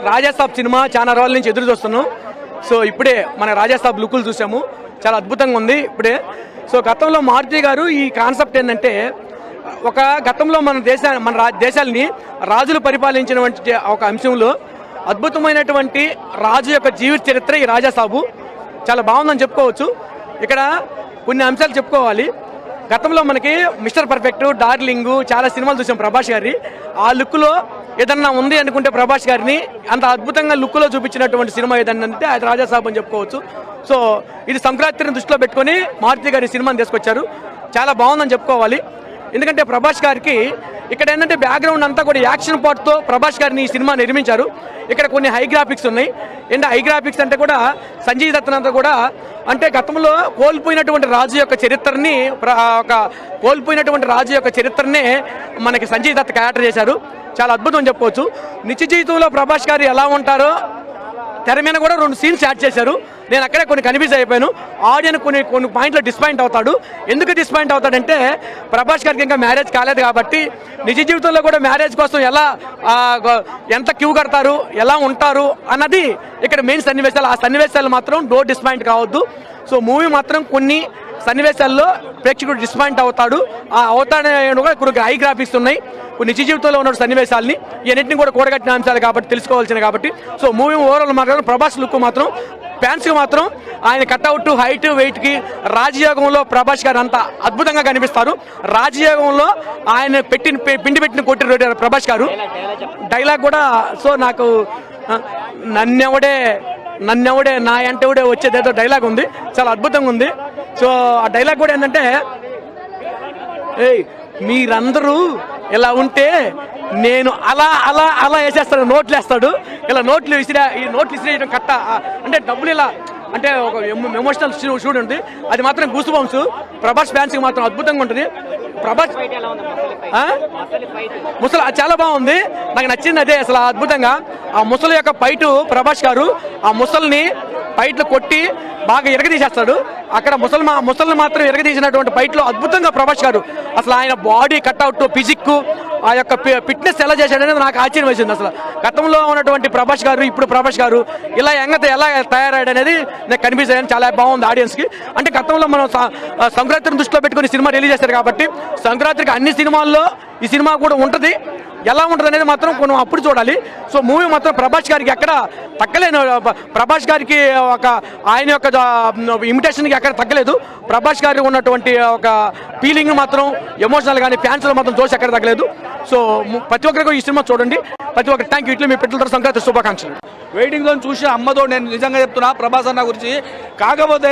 Raja Saab cinema చాలా రోజుల నుంచి ఎదురు చూస్తున్నాం. సో ఇప్పుడే మన రాజాసాబ్ లుక్కులు చూసాము, చాలా అద్భుతంగా ఉంది ఇప్పుడే. సో గతంలో మారుతి గారు ఈ కాన్సెప్ట్ ఏంటంటే, ఒక గతంలో మన దేశాలని రాజులు పరిపాలించినటువంటి ఒక అంశంలో అద్భుతమైనటువంటి రాజు యొక్క జీవిత చరిత్ర ఈ రాజాసాబు. చాలా బాగుందని చెప్పుకోవచ్చు. ఇక్కడ కొన్ని అంశాలు చెప్పుకోవాలి. గతంలో మనకి మిస్టర్ పర్ఫెక్ట్, డార్లింగ్ చాలా సినిమాలు చూసాం ప్రభాస్ గారి. ఆ లుక్లో ఏదన్నా ఉంది అనుకుంటే ప్రభాస్ గారిని అంత అద్భుతంగా లుక్లో చూపించినటువంటి సినిమా ఏదన్నా అంటే అది రాజాసాబ్ అని చెప్పుకోవచ్చు. సో ఇది సంక్రాంతిని దృష్టిలో పెట్టుకొని మారుతి గారి సినిమాని తీసుకొచ్చారు. చాలా బాగుందని చెప్పుకోవాలి. ఎందుకంటే ప్రభాస్ గారికి ఇక్కడ ఏంటంటే బ్యాక్గ్రౌండ్ అంతా కూడా యాక్షన్ పార్ట్తో ప్రభాస్ గారిని ఈ సినిమా నిర్మించారు. ఇక్కడ కొన్ని హై గ్రాఫిక్స్ ఉన్నాయి. ఏంటంటే హై గ్రాఫిక్స్ అంటే కూడా సంజయ్ దత్ అంతా కూడా అంటే గతంలో కోల్పోయినటువంటి రాజు యొక్క చరిత్రనే మనకి సంజయ్ దత్ క్యారెక్టర్ చేశారు. చాలా అద్భుతం చెప్పుకోవచ్చు. నిత్య జీవితంలో ప్రభాస్ గారు ఎలా ఉంటారో తెర మీద కూడా 2 సీన్స్ యాడ్ చేశారు. నేను అక్కడే కొన్ని కన్ఫ్యూజ్ అయిపోయాను. ఆడియన్ కొన్ని పాయింట్లో డిస్పాయింట్ అవుతాడు. ఎందుకు డిస్పాయింట్ అవుతాడంటే, ప్రభాస్ గారికి ఇంకా మ్యారేజ్ కాలేదు కాబట్టి నిజ జీవితంలో కూడా మ్యారేజ్ కోసం ఎంత క్యూ కడతారు, ఎలా ఉంటారు అన్నది ఇక్కడ మెయిన్ సన్నివేశాలు. ఆ సన్నివేశాలు మాత్రం డిస్పాయింట్ కావద్దు. సో మూవీ మాత్రం కొన్ని సన్నివేశాల్లో ప్రేక్షకుడు డిస్పాయింట్ అవుతాడు. ఆ కొన్ని హై గ్రాఫిక్స్ ఉన్నాయి. కొన్ని నిజ జీవితంలో ఉన్న సన్నివేశాలని ఇవన్నింటినీ కూడా కూడగట్టిన అంశాలు కాబట్టి తెలుసుకోవాల్సిన కాబట్టి. సో మూవీ ఓవరాల్ మాత్రం ప్రభాస్ లుక్ మాత్రం ఫ్యాన్స్కి మాత్రం ఆయన కట్అవుట్, హైట్, వెయిట్కి రాజయోగంలో ప్రభాస్ గారు అంత అద్భుతంగా కనిపిస్తారు. రాజయోగంలో ఆయన పిండి పెట్టిన కొట్టి ప్రభాస్ గారు డైలాగ్ కూడా. సో నాకు నన్నెవడే నా ఎంటెవడే వచ్చేదేదో డైలాగ్ ఉంది, చాలా అద్భుతంగా ఉంది. సో ఆ డైలాగ్ కూడా ఏంటంటే, మీరందరూ ఇలా ఉంటే నేను అలా అలా అలా వేసేస్తాడు, నోట్లు వేస్తాడు. ఇలా నోట్లు విసిరేయడం కట్ట అంటే డబ్బులు ఇలా అంటే ఒక ఎమోషనల్ షూట్ ఉంటుంది. అది మాత్రం గూస్ బంప్స్. ప్రభాస్ ఫ్యాన్స్కి మాత్రం అద్భుతంగా ఉంటుంది. ప్రభాస్ ముసలి చాలా బాగుంది. నాకు నచ్చింది అదే అసలు అద్భుతంగా. ఆ ముసలి యొక్క ఫైటు ప్రభాస్ గారు ఆ ముసలిని ఫైట్లు కొట్టి బాగా ఎరగదీసేస్తాడు. అక్కడ ముసలిని మాత్రం ఎరగదీసినటువంటి ఫైట్లో అద్భుతంగా ప్రభాస్ గారు అసలు ఆయన బాడీ కట్అవుట్, ఫిజిక్, ఆ యొక్క ఫిట్నెస్ ఎలా చేశాడనేది నాకు ఆశ్చర్యం వేసింది. అసలు గతంలో ఉన్నటువంటి ప్రభాస్ గారు, ఇప్పుడు ప్రభాస్ గారు ఇలా ఎలా తయారయ్యాడనేది నాకు కనిపించాయని చాలా బాగుంది ఆడియన్స్కి. అంటే గతంలో మనం సంక్రాంతిని దృష్టిలో పెట్టుకుని సినిమా రిలీజ్ చేశారు కాబట్టి సంక్రాంతికి అన్ని సినిమాల్లో ఈ సినిమా కూడా ఉంటుంది. ఎలా ఉంటుంది అనేది మాత్రం మనం అప్పుడు చూడాలి. సో మూవీ మాత్రం ప్రభాస్ గారికి ఎక్కడ తగ్గలేదు. ప్రభాస్ గారికి ఆయన యొక్క ఇమిటేషన్కి ఎక్కడ తగ్గలేదు. ప్రభాస్ గారికి ఉన్నటువంటి ఒక ఫీలింగ్ మాత్రం ఎమోషనల్ కానీ ఫ్యాన్స్లో మాత్రం జోష్ ఎక్కడ తగ్గలేదు. సో ప్రతి ఒక్కరికి ఈ సినిమా చూడండి. ప్రతి ఒక్కరు థ్యాంక్ యూ. ఇట్లా మీ పెట్టిన సంక్రాంతి శుభాకాంక్షలు. వెయిటింగ్ జోన్ చూసి అమ్మతో నేను నిజంగా చెప్తున్నా ప్రభాస్ అన్న గురించి. కాకపోతే